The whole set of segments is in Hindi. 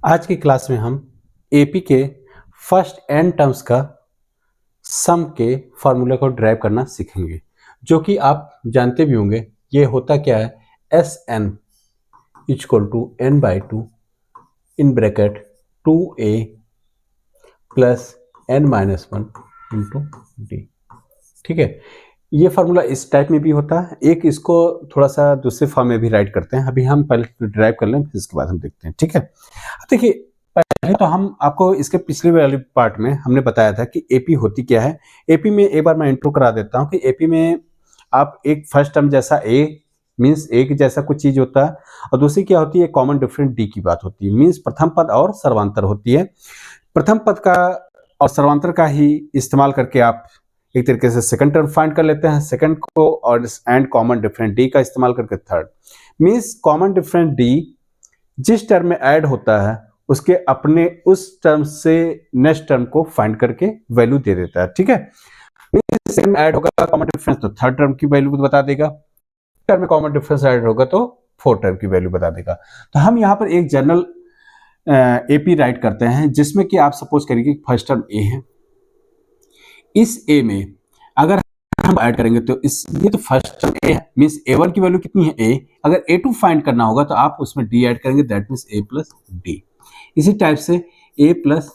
आज की क्लास में हम एपी के फर्स्ट एन टर्म्स का सम के फॉर्मूला को ड्राइव करना सीखेंगे, जो कि आप जानते भी होंगे। ये होता क्या है, S N equal to N by two in bracket 2a plus N minus one into D. ठीक है, ये फार्मूला इस टाइप में भी होता है, एक इसको थोड़ा सा दूसरे फॉर्म में भी राइट करते हैं। अभी हम पहले ड्राइव कर लें, फिर इसके बाद हम देखते हैं। ठीक है, देखिए पहले तो हम आपको इसके पिछले वाले पार्ट में हमने बताया था कि एपी होती क्या है। एपी में एक बार मैं इंट्रो करा देता हूँ कि एपी में आप एक फर्स्ट टर्म जैसा ए मीन्स ए की जैसा कुछ चीज होता है, और दूसरी क्या होती है, कॉमन डिफरेंट डी की बात होती है। मीन्स प्रथम पद और सर्वांतर होती है। प्रथम पद का और सर्वांतर का ही इस्तेमाल करके आप एक तरीके से सेकंड टर्म फाइंड कर लेते हैं, सेकंड को, और एंड कॉमन डिफरेंट डी का इस्तेमाल करके third. Means common different D जिस टर्म में ऐड होता है उसके अपने उस टर्म से नेक्स्ट टर्म को फाइंड करके वैल्यू दे देता है। ठीक है, सेकंड में ऐड होगा कॉमन डिफरेंस तो थर्ड टर्म की वैल्यू बता देगा, टर्म में कॉमन डिफरेंस ऐड होगा तो फोर्थ टर्म की वैल्यू बता देगा। तो हम यहाँ पर एक जनरल एपी राइट करते हैं, जिसमें कि आप सपोज करिए कि फर्स्ट टर्म ए है। इस ए में अगर हम ऐड करेंगे तो ये तो फर्स्ट टर्म ए है, मींस ए1 की वैल्यू कितनी है ए। अगर ए2 फाइंड करना होगा तो आप उसमें डी ऐड करेंगे, that means a plus d. इसी टाइप से ए प्लस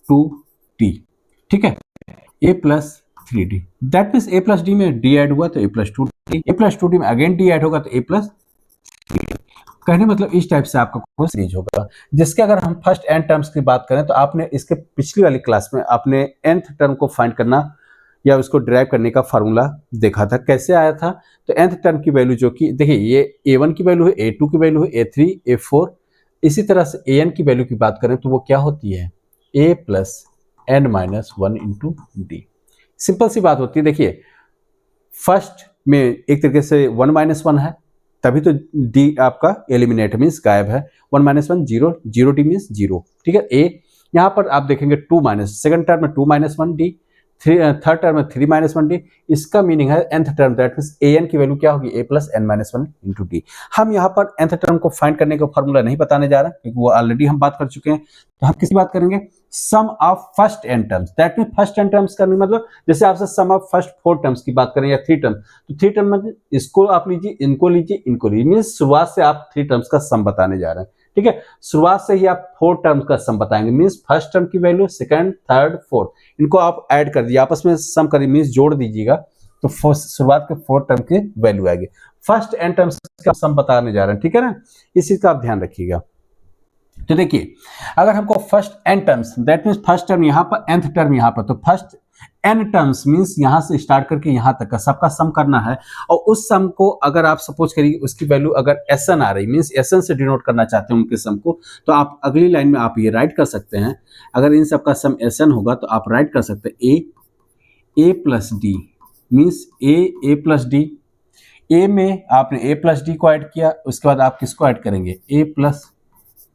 टू डी, ठीक है, a plus three d, that means a plus d में डी ऐड हुआ तो a plus two d, a plus two d में अगेन डी ऐड होगा तो ए प्लस थ्री डी। कहने मतलब इस टाइप से आपका कोई सीरीज होगा, जिसके अगर हम फर्स्ट एन टर्म्स की बात करें तो आपने इसके पिछली वाली क्लास में आपने nth टर्म को फाइंड करना या उसको ड्राइव करने का फार्मूला देखा था, कैसे आया था। तो nth टर्म की वैल्यू जो कि देखिए ये a1 की वैल्यू है, a2 की वैल्यू है, a3 a4, इसी तरह से an की वैल्यू की बात करें तो वो क्या होती है, a plus N minus one into d. Simple सी बात होती है। देखिए फर्स्ट में एक तरीके से वन माइनस वन है, तभी तो डी आपका एलिमिनेट मीन्स गायब है। One minus one zero, zero d means zero. ठीक है, ए यहाँ पर आप देखेंगे टू माइनस, सेकंड टर्म में two minus one d, third term में थ्री माइनस वन डी। इसका मीनिंग है nth term, that means a n की वैल्यू क्या होगी, a plus N minus one into d. हम यहाँ पर nth टर्म को फाइंड करने का फॉर्मूला नहीं बताने जा रहे क्योंकि वो ऑलरेडी हम बात कर चुके हैं। तो हम किसकी बात करेंगे, sum of first N terms. That mean first N terms का मतलब जैसे आपसे sum of first four terms की बात करें या थ्री टर्म, तो थ्री टर्म में इसको आप लीजिए, इनको लीजिए, इनको लीजिए, मीन्स शुरुआत से आप थ्री टर्म्स का सम बताने जा रहे हैं। ठीक है, शुरुआत से ही आप फोर टर्म्स का सम बताएंगे, मीन्स फर्स्ट टर्म की वैल्यू, सेकंड, थर्ड, फोर्थ, इनको आप ऐड कर दिए, आपस में सम करिए, मीन्स जोड़ दीजिएगा, तो शुरुआत के फोर टर्म की वैल्यू आएगी। फर्स्ट एन टर्म्स का सम बताने जा रहे हैं, ठीक है ना, इस चीज का आप ध्यान रखिएगा। तो देखिए अगर हमको first N terms, that means first term यहाँ पर, nth टर्म यहाँ पर, तो फर्स्ट एन टर्म्स मीन्स यहाँ से स्टार्ट करके यहाँ तक का सबका सम करना है। और उस सम को अगर आप सपोज करिए उसकी वैल्यू अगर एसएन आ रही, मीन्स एसएन से डिनोट करना चाहते हैं उनके सम को, तो आप अगली लाइन में आप ये राइट कर सकते हैं। अगर इन सबका सम एसएन होगा तो आप राइट कर सकते हैं ए प्लस डी, मीन्स ए प्लस डी। ए में आपने ए प्लस डी को ऐड किया, उसके बाद आप किसको ऐड करेंगे, ए प्लस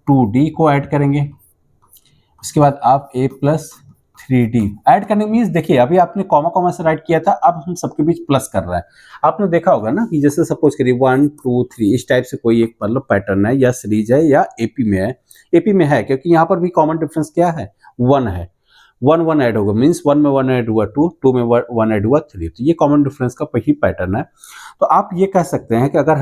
टू डी को ऐड करेंगे, उसके बाद आप a plus three D add करने मीन्स देखिए अभी आपने कॉमा कॉमा से राइट किया था, अब हम सबके बीच प्लस कर रहे हैं। आपने देखा होगा ना कि जैसे सपोज करिए वन टू थ्री, इस टाइप से कोई एक मतलब पैटर्न है या सीरीज है या एपी में है। एपी में है क्योंकि यहाँ पर भी कॉमन डिफरेंस क्या है, वन है, वन वन ऐड होगा, मीन्स वन में वन ऐड हुआ टू, टू में वन ऐड हुआ थ्री, तो ये कॉमन डिफरेंस का ही पैटर्न है। तो आप ये कह सकते हैं कि अगर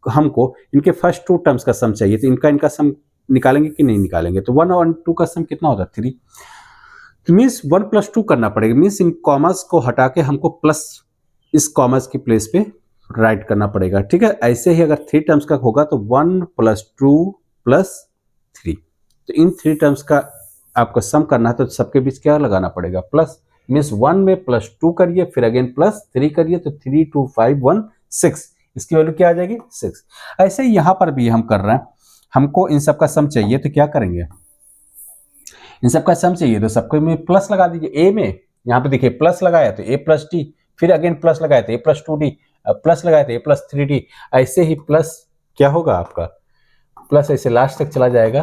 हमको इनके फर्स्ट टू टर्म्स का सम चाहिए तो इनका सम निकालेंगे कि नहीं निकालेंगे, तो वन और टू का सम कितना होता है, थ्री। तो मीन्स वन प्लस टू करना पड़ेगा, मीन्स इन कॉमर्स को हटा के हमको प्लस इस कॉमर्स की प्लेस पे राइट करना पड़ेगा। ठीक है, ऐसे ही अगर थ्री टर्म्स का होगा तो one plus two plus three, तो इन थ्री टर्म्स का आपको सम करना है तो सबके बीच क्या लगाना पड़ेगा, प्लस। मीन्स वन में प्लस टू करिए, फिर अगेन प्लस थ्री करिए, तो three two five one six, इसकी वैल्यू क्या आ जाएगी, सिक्स। ऐसे ही यहाँ पर भी हम कर रहे हैं, हमको इन सब का सम चाहिए तो क्या करेंगे, इन सब का सम चाहिए तो सबको में प्लस लगा दीजिए। ए में यहाँ पे देखिए प्लस लगाया तो ए प्लस डी, फिर अगेन प्लस लगाया तो a plus two D, plus लगाया तो ए प्लस थ्री डी, ऐसे ही प्लस क्या होगा आपका, प्लस ऐसे लास्ट तक चला जाएगा।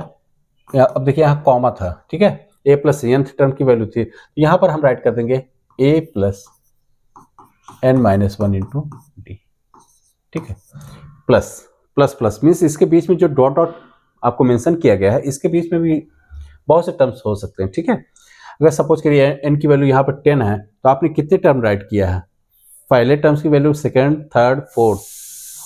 अब देखिए यहाँ कॉमा था, ठीक है, ए प्लस nth टर्म की वैल्यू थी, यहाँ पर हम राइट कर देंगे a plus N minus one into D. ठीक है, प्लस प्लस प्लस मीन्स इसके बीच में जो डॉट डॉट आपको मेंशन किया गया है, इसके बीच में भी बहुत से टर्म्स हो सकते हैं, ठीक है। अगर सपोज करिए n की वैल्यू यहाँ पर 10 है, तो आपने कितने टर्म राइट किया है, पहले टर्म्स की वैल्यू, सेकंड, थर्ड, फोर्थ,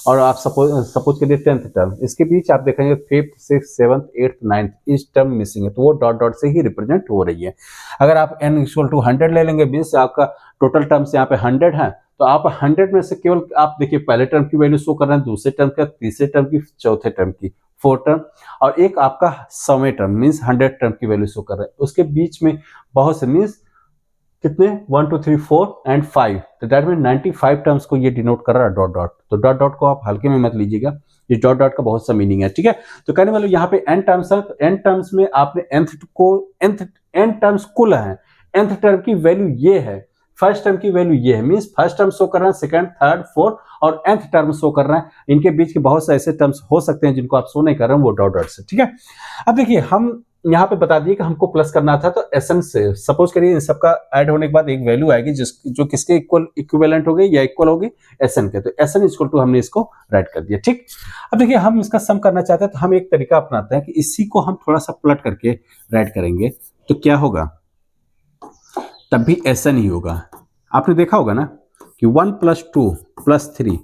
और आप सपोज करिए 10th टर्म, इसके बीच आप देखेंगे 5th, 6th, 7th, 8th, 9th इस टर्म मिसिंग है, तो वो डॉट डॉट से ही रिप्रेजेंट हो रही है। अगर आप n इक्वल टू 100 ले लेंगे, मीन्स आपका टोटल टर्म्स यहाँ पे 100 है, तो आप 100 में से केवल आप देखिए पहले टर्म की वैल्यू शो कर रहे हैं, दूसरे टर्म का, तीसरे टर्म की, चौथे टर्म की, फोर्थ टर्म, और एक आपका 100वें टर्म मीन्स 100 टर्म की वैल्यू शो कर रहा है। उसके बीच में बहुत से मीन्स कितने 1 2 3 4 एंड 5, तो दैट मीन 95 टर्म्स को ये डिनोट कर रहा है डॉट डॉट। तो डॉट डॉट को आप हल्के में मत लीजिएगा, ये डॉट डॉट का बहुत सा मीनिंग है, ठीक है। तो कहने वाले यहाँ पे n टर्म्स है, तो n टर्म्स में आपने n टर्म्स कुल है, nth टर्म की वैल्यू ये है, फर्स्ट टर्म की वैल्यू ये है, मींस फर्स्ट टर्म शो कर रहा है, सेकंड, थर्ड, फोर्थ और nth टर्म शो कर रहा है। इनके बीच के बहुत से ऐसे टर्म्स हो सकते हैं जिनको आप शो नहीं कर रहे हैं, वो डॉट डॉट से, ठीक है। अब देखिए हम यहाँ पे बता दिए कि हमको प्लस करना था, तो एसएन से सपोज करिए इन सबका ऐड होने के बाद एक वैल्यू आएगी जो किसके इक्विवेलेंट होगी या इक्वल होगी, एसएन के। तो एसएन इक्वल टू हमने इसको राइट कर दिया, ठीक। अब देखिए हम इसका सम करना चाहते हैं, तो हम एक तरीका अपनाते हैं कि इसी को हम थोड़ा सा पलट करके राइट करेंगे, तो क्या होगा, तब भी एसएन ही होगा। आपने देखा होगा ना कि 1 + 2 + 3,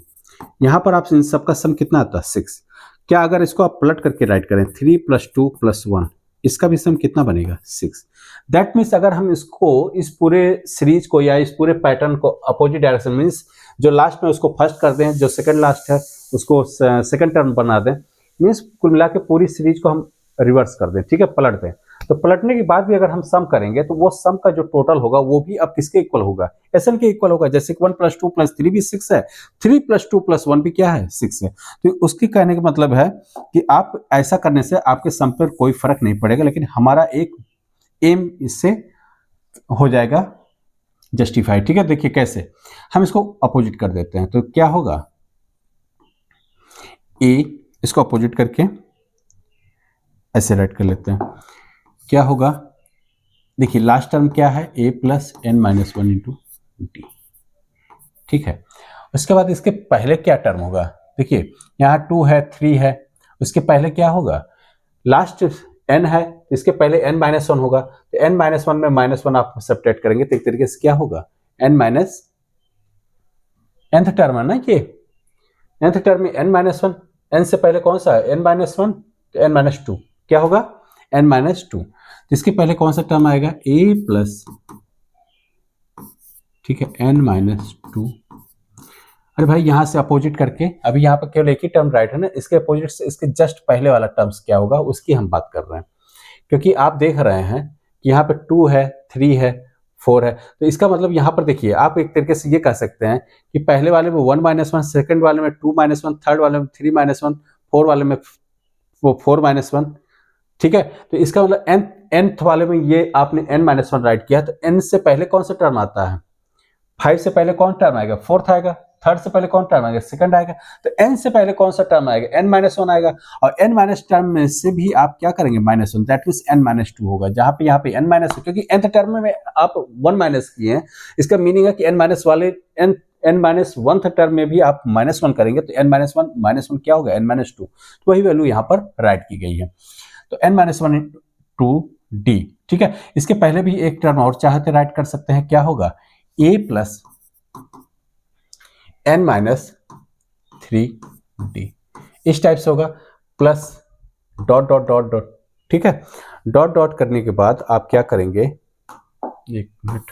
यहाँ पर आप इन सबका सम कितना आता है 6। क्या अगर इसको आप पलट करके राइट करें 3 + 2 + 1, इसका भी सम कितना बनेगा 6। दैट मीन्स अगर हम इसको इस पूरे सीरीज को या इस पूरे पैटर्न को अपोजिट डायरेक्शन मीन्स जो लास्ट में उसको फर्स्ट कर दें, जो सेकंड लास्ट है उसको सेकंड टर्म बना दें, मीन्स कुल मिला के पूरी सीरीज को हम रिवर्स कर दें, ठीक है, पलट दें। तो पलटने के बाद भी अगर हम सम करेंगे तो वो सम का जो टोटल होगा वो भी अब किसके इक्वल होगा, एसएन के इक्वल होगा। जैसे 1 + 2 + 3 भी 6 है, 3 + 2 + 1 भी क्या है 6 है। तो उसके कहने का मतलब है कि आप ऐसा करने से आपके सम पर कोई फर्क नहीं पड़ेगा, लेकिन हमारा एक एम इससे हो जाएगा जस्टिफाई, ठीक है। देखिए कैसे हम इसको अपोजिट कर देते हैं, तो क्या होगा, ए इसको अपोजिट करके ऐसे राइट कर लेते हैं, क्या होगा, देखिए लास्ट टर्म क्या है, a + n - 1 × d, ठीक है। उसके बाद इसके पहले क्या टर्म होगा, देखिए यहाँ 2 है, 3 है, उसके पहले क्या होगा, लास्ट n है, इसके पहले n - 1 होगा, तो n - 1 में -1 आप सब्ट्रैक्ट करेंगे तो एक तरीके से क्या होगा, nth टर्म है ना ये, nth टर्म में n - 1, n से पहले कौन सा है n - 1, तो n - 2 क्या होगा n - 2, तो इसके पहले कौन सा टर्म आएगा a +, ठीक है, n - 2। अरे भाई यहाँ से अपोजिट करके, अभी यहाँ पर केवल एक ही टर्म राइट है ना, इसके अपोजिट से इसके जस्ट पहले वाला टर्म्स क्या होगा उसकी हम बात कर रहे हैं, क्योंकि आप देख रहे हैं कि यहाँ पे 2 है, 3 है, 4 है, तो इसका मतलब यहाँ पर देखिए आप एक तरीके से ये कह सकते हैं कि पहले वाले में 1 - 1, सेकंड वाले में 2 - 1, थर्ड वाले में 3 - 1, फोर्थ वाले में वो 4 - 1, ठीक है। तो इसका मतलब nth वाले में ये आपने n - 1 राइट किया, तो n से पहले कौन सा टर्म आता है, 5 से पहले कौन टर्म आएगा, फोर्थ आएगा, थर्ड से पहले कौन टर्म आएगा, सेकंड आएगा, तो n से पहले कौन सा टर्म आएगा, n - 1 आएगा, और n माइनस टर्म में से भी आप क्या करेंगे -1, दैट मींस n - 2 होगा, जहां पे यहाँ पे n - क्योंकि nth टर्म में आप 1 माइनस किए हैं, इसका मीनिंग है कि n- वाले n 1th टर्म में भी आप -1 करेंगे, तो n - 1 क्या होगा n - 2, तो वही वैल्यू यहाँ पर राइट की गई है, तो n - 1 × d, ठीक है। इसके पहले भी एक टर्म और चाहते राइट कर सकते हैं, क्या होगा a + n - 3d, इस टाइप से होगा, plus dot dot dot dot, ठीक है। डॉट डॉट करने के बाद आप क्या करेंगे, एक मिनट,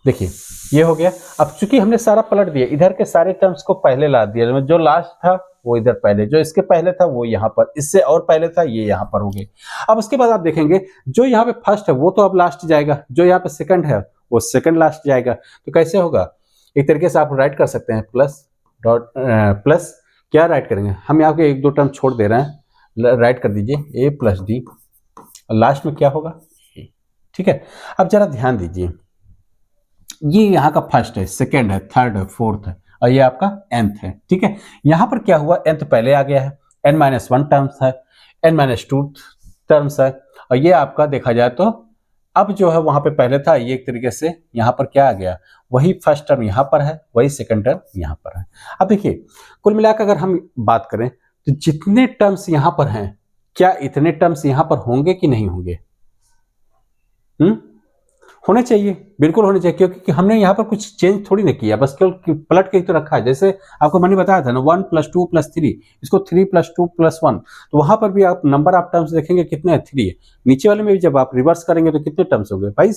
देखिए ये हो गया। अब चूंकि हमने सारा पलट दिया, इधर के सारे टर्म्स को पहले ला दिया, जो लास्ट था वो इधर पहले, जो इसके पहले था वो यहाँ पर, इससे और पहले था ये यहाँ पर हो गए। अब उसके बाद आप देखेंगे जो यहाँ पे फर्स्ट है वो तो अब लास्ट जाएगा, जो यहाँ पे सेकंड है वो सेकंड लास्ट जाएगा, तो कैसे होगा, एक तरीके से आप राइट कर सकते हैं प्लस डॉट प्लस क्या राइट करेंगे, हम यहाँ के 1 2 टर्म छोड़ दे रहे हैं, राइट कर दीजिए a + d, लास्ट में क्या होगा, ठीक है। अब जरा ध्यान दीजिए, ये यहाँ का फर्स्ट है, सेकंड है, थर्ड है, फोर्थ है, और ये आपका nth है, ठीक है। यहाँ पर क्या हुआ, nth पहले आ गया है, n - 1 टर्म्स है, n - 2 टर्म्स है, और ये आपका देखा जाए तो अब जो है वहां पे पहले था, ये एक तरीके से यहाँ पर क्या आ गया, वही फर्स्ट टर्म यहाँ पर है, वही सेकंड टर्म यहाँ पर है। अब देखिए कुल मिलाकर अगर हम बात करें तो जितने टर्म्स यहां पर हैं, क्या इतने टर्म्स यहां पर होंगे कि नहीं होंगे? होने चाहिए, बिल्कुल होने चाहिए, क्योंकि हमने यहाँ पर कुछ चेंज थोड़ी ना किया, बस केवल पलट के ही तो रखा है। जैसे आपको मैंने बताया था ना 1 + 2 + 3, इसको 3 + 2 + 1, तो वहां पर भी आप नंबर ऑफ टर्म्स देखेंगे कितने है, 3 है। नीचे वाले में भी जब आप रिवर्स करेंगे तो कितने टर्म्स होंगे भाई?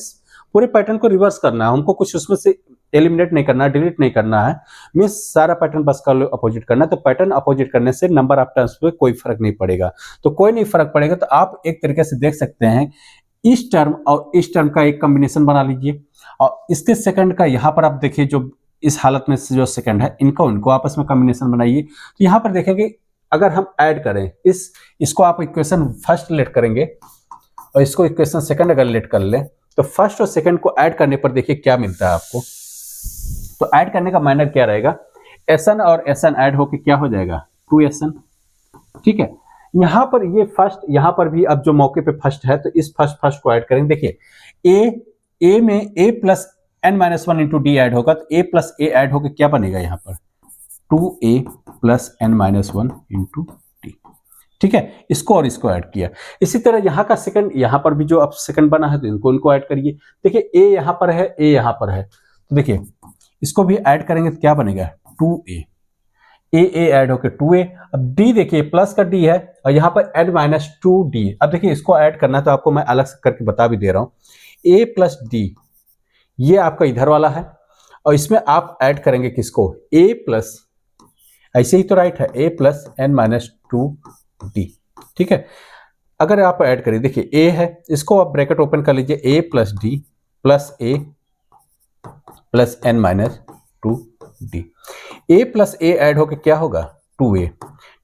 पूरे पैटर्न को रिवर्स करना है हमको, कुछ उसमें से एलिमिनेट नहीं करना है, डिलीट नहीं करना है, मीन्स सारा पैटर्न बस का अपोजिट करना है। तो पैटर्न अपोजिट करने से नंबर ऑफ टर्म्स पे कोई फर्क नहीं पड़ेगा। तो कोई नहीं फर्क पड़ेगा, तो आप एक तरीके से देख सकते हैं इस टर्म और इस टर्म का एक कॉम्बिनेशन बना लीजिए, और इसके सेकंड का यहाँ पर आप देखिए, जो इस हालत में से जो सेकंड है, इनको आपस में कॉम्बिनेशन बनाइए। तो यहाँ पर देखेंगे अगर हम ऐड करें इसको आप इक्वेशन फर्स्ट लेट करेंगे और इसको इक्वेशन सेकंड अगर लेट कर ले, तो फर्स्ट और सेकंड को ऐड करने पर देखिए क्या मिलता है आपको। तो ऐड करने का मैनर क्या रहेगा, एसएन और एसएन ऐड होकर क्या हो जाएगा, 2SN। ठीक है, यहां पर ये फर्स्ट, यहां पर भी अब जो मौके पे फर्स्ट है तो इस फर्स्ट को ऐड करेंगे। देखिए ए में a + n-1 into D add होगा, तो a + a ऐड होकर क्या बनेगा यहाँ पर 2a + n-1 इंटू डी। ठीक है, इसको और इसको ऐड किया। इसी तरह यहाँ का सेकंड, यहाँ पर भी जो अब सेकंड बना है तो इनको ऐड करिए। देखिए a यहाँ पर है, a यहाँ पर है, तो देखिए इसको भी ऐड करेंगे तो क्या बनेगा 2a, ए ऐड होकर 2a। अब d देखिए प्लस का d है और यहाँ पर n-2d। अब देखिए इसको ऐड करना है तो आपको मैं अलग से करके बता भी दे रहा हूँ। a + d ये आपका इधर वाला है और इसमें आप ऐड करेंगे किसको, a+, ऐसे ही तो राइट है, a + n-2d। ठीक है, अगर आप ऐड करिए, देखिए a है, इसको आप ब्रैकेट ओपन कर लीजिए, a + d + a + n-2d। a + a add होकर क्या होगा 2a।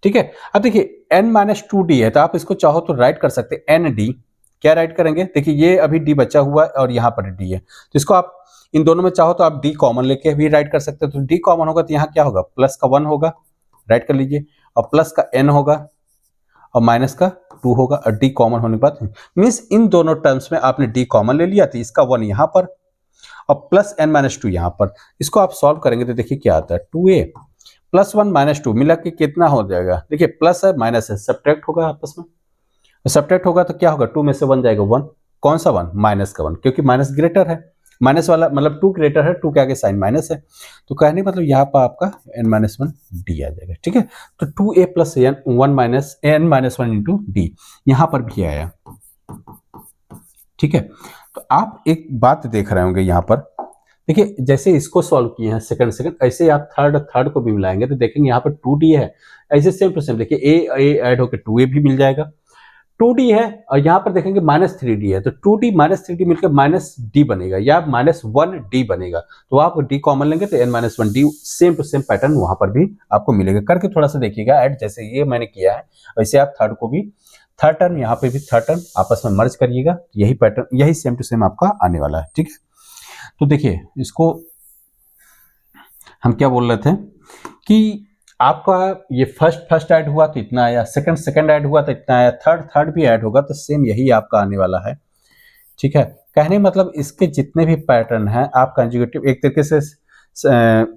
ठीक है, अब देखिए n-2d है तो आप इसको चाहो तो राइट कर सकते हैं nd। क्या राइट करेंगे, देखिए ये अभी d बचा हुआ है और यहाँ पर d है, तो इसको आप इन दोनों में चाहो तो आप d कॉमन लेके भी राइट कर सकते हैं। तो d कॉमन होगा तो यहाँ क्या होगा, प्लस का 1 होगा, राइट कर लीजिए, और प्लस का n होगा और माइनस का 2 होगा, और d कॉमन होने के बाद मीन्स इन दोनों टर्म्स में आपने d कॉमन ले लिया, तो इसका 1 यहाँ पर और प्लस n-2 यहाँ पर। इसको आप सॉल्व करेंगे तो देखिए क्या आता है, 2a + 1 - 2 मिला के कितना हो जाएगा, देखिए प्लस है माइनस है, सब्ट्रैक्ट होगा आपस में, सब्ट्रैक्ट होगा तो क्या होगा, 2 में से 1 जाएगा 1, कौन सा 1, माइनस का 1, क्योंकि माइनस ग्रेटर है, माइनस वाला मतलब 2 ग्रेटर है, 2 के आगे साइन माइनस है, तो कहने मतलब यहाँ पर आपका n-1d आ जाएगा। ठीक है, तो 2a + n-1 इंटू डी यहाँ पर भी आया। ठीक है, तो आप एक बात देख रहे होंगे यहाँ पर, देखिए जैसे इसको सॉल्व किए हैं सेकंड, ऐसे आप थर्ड को भी मिलाएंगे तो देखेंगे यहाँ पर 2d है, ऐसे सेम टू सेम देखिए a ऐड होकर 2a भी मिल जाएगा, 2d है और यहाँ पर देखेंगे -3d है, तो 2d -3d मिलकर -d बनेगा या -1d बनेगा, तो आप d कॉमन लेंगे तो n-1d same to same pattern वहां पर भी आपको मिलेगा। करके थोड़ा सा देखिएगा ऐड, जैसे ये मैंने किया है वैसे आप थर्ड को भी, थर्ड टर्म यहाँ पे भी थर्ड टर्म आपस में मर्ज करिएगा, यही पैटर्न यही सेम टू सेम आपका आने वाला है। ठीक है, तो देखिए इसको हम क्या बोल रहे थे कि आपका ये फर्स्ट ऐड हुआ तो इतना आया, सेकंड ऐड हुआ तो इतना आया, थर्ड भी ऐड होगा तो सेम यही आपका आने वाला है। ठीक है, कहने मतलब इसके जितने भी पैटर्न हैं आप कंजुगेटिव एक तरीके से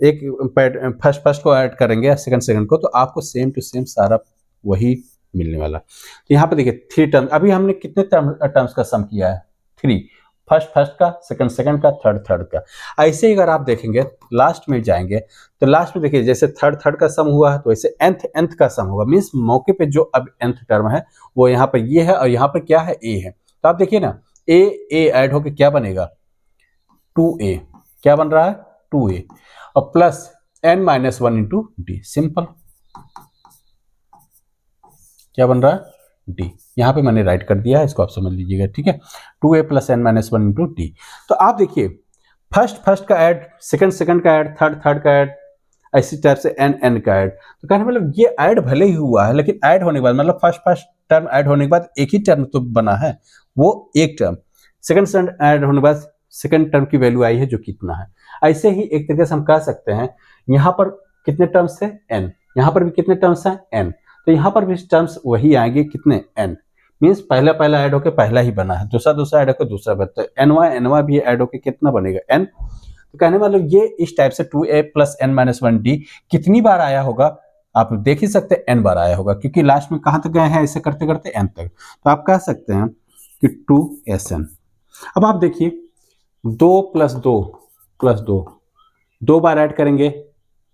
एक फर्स्ट को ऐड करेंगे सेकंड को, तो आपको सेम टू सेम सारा वही मिलने वाला। तो यहाँ पे देखिए 3 टर्म, अभी हमने कितने टर्म्स का सम किया है, 3, फर्स्ट का, सेकंड का, थर्ड का। ऐसे ही अगर आप देखेंगे लास्ट में जाएंगे तो लास्ट में देखिए जैसे थर्ड का सम हुआ है तो वैसे nth का सम होगा, मीन्स मौके पे जो अब nth टर्म है वो यहाँ पर ये है और यहाँ पर क्या है a है, तो आप देखिए ना a ऐड होकर क्या बनेगा 2a, क्या बन रहा है 2a और plus n-1 into d, simple क्या बन रहा है d, यहाँ पे मैंने राइट कर दिया है, इसको आप समझ लीजिएगा। ठीक है, 2a + n-1 इंटू डी। तो आप देखिए फर्स्ट का ऐड, सेकंड का ऐड, थर्ड का ऐड, ऐसी टाइप से n का ऐड, तो कहने मतलब ये ऐड भले ही हुआ है लेकिन ऐड होने के बाद मतलब फर्स्ट टर्म ऐड होने के बाद एक ही टर्म तो बना है, वो एक टर्म, सेकंड ऐड होने के बाद सेकंड टर्म की वैल्यू आई है जो कितना है। ऐसे ही एक तरीके से हम कह सकते हैं यहाँ पर कितने टर्म्स है n, यहाँ पर भी कितने टर्म्स हैं n, तो यहाँ पर भी टर्म्स वही आएंगे कितने n, मीन्स पहला ऐड होकर पहला ही बना है, दूसरा ऐड होकर दूसरा बनता है, nवा भी ऐड होकर कितना बनेगा n। तो कहने मतलब ये इस टाइप से 2a + n-1d कितनी बार आया होगा आप देख ही सकते हैं n बार आया होगा, क्योंकि लास्ट में कहाँ तक गए हैं ऐसे करते करते n तक। तो आप कह सकते हैं कि 2SN। अब आप देखिए 2 + 2 + 2 2 बार ऐड करेंगे,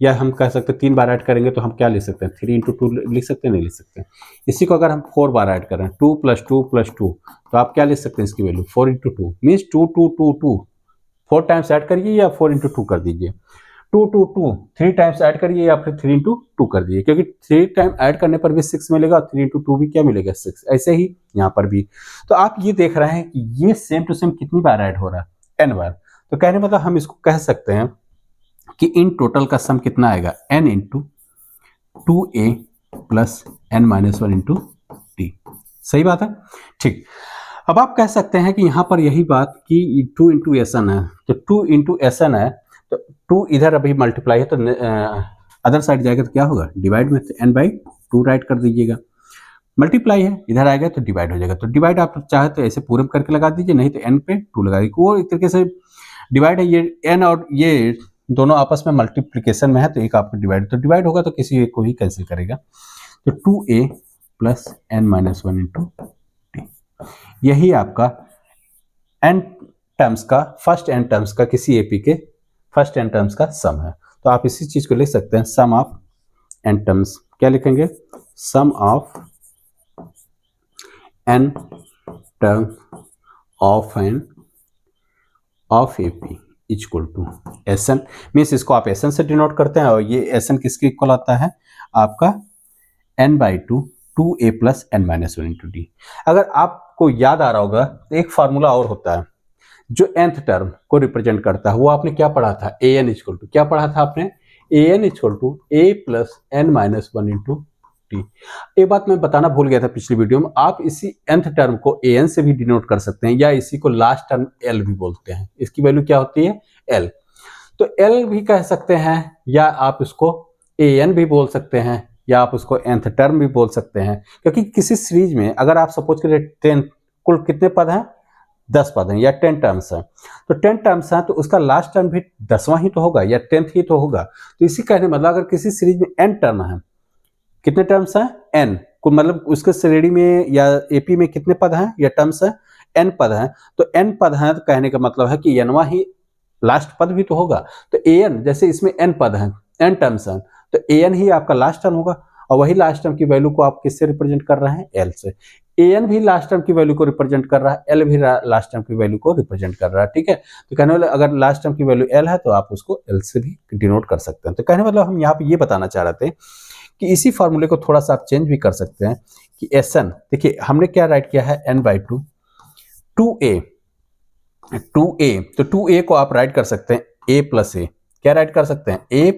या हम कह सकते हैं 3 बार ऐड करेंगे, तो हम क्या लिख सकते हैं 3 × 2 लिख सकते हैं, नहीं लिख सकते। इसी को अगर हम 4 बार ऐड करें 2 + 2 + 2, तो आप क्या लिख सकते हैं इसकी वैल्यू 4 × 2 मीन्स 2 2 2 2 4 टाइम्स ऐड करिए या 4 × 2 कर दीजिए। 2 2 2 3 टाइम्स ऐड करिए या फिर 3 × 2 कर दीजिए, क्योंकि 3 टाइम ऐड करने पर भी 6 मिलेगा, 3 × 2 भी क्या मिलेगा 6। ऐसे ही यहाँ पर भी। तो आप ये देख रहे हैं कि ये सेम टू सेम कितनी बार ऐड हो रहा है, n बार। तो कहने मतलब हम इसको कह सकते हैं कि इन टोटल का सम कितना आएगा n × 2a + n - 1 × t। सही बात है, ठीक। अब आप कह सकते हैं कि यहाँ पर यही बात कि 2 × SN है, तो 2 × SN है, तो 2 इधर अभी मल्टीप्लाई है, तो अदर साइड जाएगा तो क्या होगा डिवाइड में, तो n/2 राइट कर दीजिएगा। मल्टीप्लाई है, इधर आएगा तो डिवाइड हो जाएगा, तो डिवाइड आप चाहे तो ऐसे पूरे करके लगा दीजिए, नहीं तो n पे 2 लगा दीजिए। वो एक तरीके से डिवाइड है, ये n और ये दोनों आपस में मल्टीप्लिकेशन में है, तो एक आपको डिवाइड, तो डिवाइड होगा तो किसी एक को ही कैंसिल करेगा। तो 2a + n - 1 × t, यही आपका n टर्म्स का फर्स्ट n टर्म्स का किसी एपी के फर्स्ट n टर्म्स का सम है। तो आप इसी चीज को लिख सकते हैं सम ऑफ n टर्म्स। क्या लिखेंगे, sum of n term of AP equal to SN, means इसको आप SN से डिनोट करते हैं, और ये SN किसके इक्वल आता है आपका n/2 2a + n - 1 × d। अगर आपको याद आ रहा होगा तो एक फार्मूला और होता है जो nth टर्म को रिप्रेजेंट करता है, वो आपने क्या पढ़ा था, an इक्वल टू, क्या पढ़ा था आपने, an equal to a + n - 1 × t। एक बात मैं बताना भूल गया था पिछली वीडियो में, आप इसी nth टर्म को an से भी डिनोट कर सकते हैं, या इसी को लास्ट टर्म l भी बोलते हैं, इसकी वैल्यू क्या होती है l। तो l भी कह सकते हैं, या आप इसको an भी बोल सकते हैं, या आप उसको nth टर्म भी बोल सकते हैं, क्योंकि किसी सीरीज में अगर आप सपोज करिए 10 कुल कितने पद हैं 10 पद हैं या 10 टर्म्स हैं, तो 10 टर्म्स हैं तो उसका लास्ट टर्म भी 10वां ही तो होगा या 10th ही तो होगा। तो इसी कहने मतलब अगर किसी सीरीज में n टर्म है, कितने टर्म्स हैं n को, मतलब उसके श्रेणी में या एपी में कितने पद हैं या टर्म्स हैं n पद हैं, तो n पद हैं तो कहने का मतलब है कि nवां ही लास्ट पद भी तो होगा। तो an जैसे इसमें n पद हैं n टर्म्स हैं, तो an ही आपका लास्ट टर्म होगा, और वही लास्ट टर्म की वैल्यू को आप किससे रिप्रेजेंट कर रहे हैं l से। an भी लास्ट टर्म की वैल्यू को रिप्रेजेंट कर रहा है, l भी लास्ट टर्म की वैल्यू को रिप्रेजेंट कर रहा है, ठीक है। तो कहने वाले अगर लास्ट टर्म की वैल्यू l है तो आप उसको l से भी डिनोट कर सकते हैं। तो कहने मतलब हम यहाँ पे ये बताना चाह रहे थे कि इसी फॉर्मूले को थोड़ा सा आप चेंज भी कर सकते हैं कि SN, देखिए हमने क्या राइट किया है n/2 2a, तो 2a को आप राइट कर सकते हैं a + a, क्या राइट कर सकते हैं a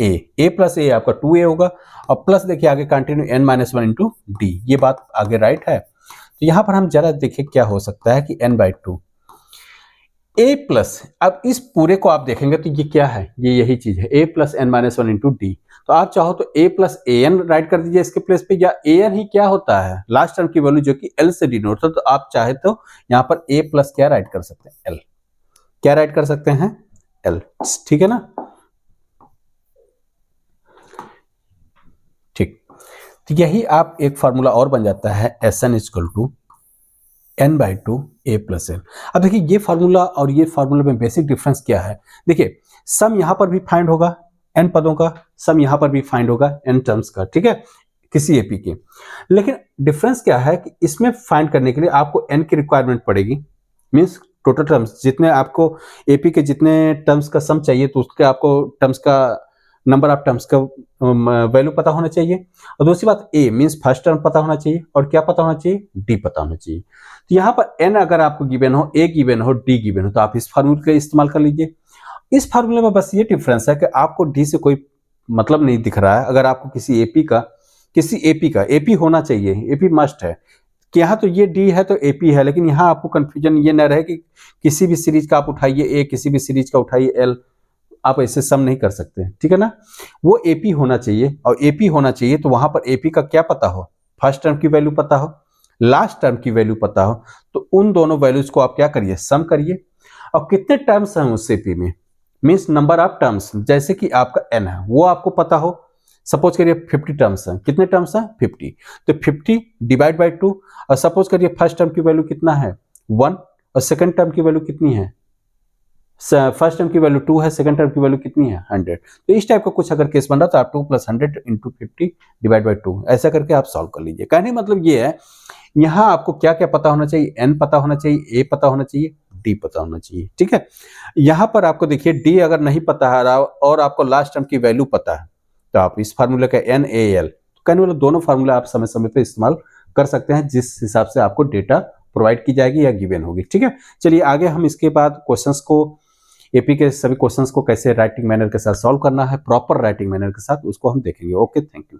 + a आपका 2a होगा, और प्लस देखिए आगे कंटिन्यू n - 1 × d, ये बात आगे राइट है। तो यहाँ पर हम जरा देखिए क्या हो सकता है कि n/2 a प्लस, अब इस पूरे को आप देखेंगे तो ये क्या है, ये यही चीज है a + n - 1 × d। तो आप चाहो तो a + an राइट कर दीजिए इसके प्लेस पे, या an ही क्या होता है लास्ट टर्म की वैल्यू जो कि l से डिनोट है, तो आप चाहे तो यहाँ पर a + क्या राइट कर सकते हैं l, क्या राइट कर सकते हैं l, ठीक है ना, ठीक। तो यही आप एक फार्मूला और बन जाता है SN = n/2 a + n। अब देखिए ये फार्मूला और ये फार्मूला में बेसिक डिफरेंस क्या है, देखिए सम यहाँ पर भी फाइंड होगा n पदों का, सम यहाँ पर भी फाइंड होगा n टर्म्स का, ठीक है, किसी एपी के। लेकिन डिफरेंस क्या है कि इसमें फाइंड करने के लिए आपको n की रिक्वायरमेंट पड़ेगी, मीन्स टोटल टर्म्स जितने आपको एपी के जितने टर्म्स का सम चाहिए, तो उसके आपको टर्म्स का नंबर ऑफ टर्म्स का वैल्यू पता होना चाहिए, और दूसरी बात a मीन्स फर्स्ट टर्म पता होना चाहिए, और क्या पता होना चाहिए d पता होना चाहिए। तो यहाँ पर n अगर आपको गिवन हो, a गिवन हो, d गिवन हो, तो आप इस फार्मूले का इस्तेमाल कर लीजिए। इस फार्मूले में बस ये डिफरेंस है कि आपको d से कोई मतलब नहीं दिख रहा है। अगर आपको किसी एपी का एपी होना चाहिए, एपी मस्ट है कि यहाँ तो ये d है तो एपी है, लेकिन यहाँ आपको कंफ्यूजन ये न रहे कि किसी भी सीरीज का आप उठाइए a, किसी भी सीरीज का उठाइए l, आप ऐसे सम नहीं कर सकते, ठीक है ना। वो एपी होना चाहिए, और एपी होना चाहिए तो वहां पर एपी का क्या पता हो, फर्स्ट टर्म की वैल्यू पता हो, लास्ट टर्म की वैल्यू पता हो, तो उन दोनों वैल्यूज को आप क्या करिए सम करिए, और कितने टर्म्स हैं उस एपी में मीन्स नंबर ऑफ टर्म्स, जैसे कि आपका n है वो आपको पता हो, सपोज करिए 50 टर्म्स हैं, कितने टर्म्स हैं 50, तो 50 डिवाइड बाय 2, और सपोज करिए फर्स्ट टर्म की वैल्यू कितना है 1 और सेकंड टर्म की वैल्यू कितनी है, फर्स्ट टर्म की वैल्यू 2 है, सेकंड टर्म की वैल्यू कितनी है 100। तो इस टाइप का कुछ अगर केस बन रहा तो आप 2 + 100 × 50 डिवाइड बाय 2 ऐसा करके आप सॉल्व कर लीजिए। कहने मतलब ये है, यहाँ आपको क्या क्या पता होना चाहिए, n पता होना चाहिए, a पता होना चाहिए, d पता होना चाहिए, ठीक है। यहाँ पर आपको देखिए d अगर नहीं पता है और आपको लास्ट टर्म की वैल्यू पता है, तो आप इस फार्मूले का NaL, कहने वाला दोनों फार्मूला आप समय समय पे इस्तेमाल कर सकते हैं, जिस हिसाब से आपको डेटा प्रोवाइड की जाएगी या गिवन होगी, ठीक है। चलिए आगे हम इसके बाद क्वेश्चंस को, एपी के सभी क्वेश्चंस को कैसे राइटिंग मैनर के साथ सॉल्व करना है, प्रॉपर राइटिंग मैनर के साथ, उसको हम देखेंगे। Okay, thank you.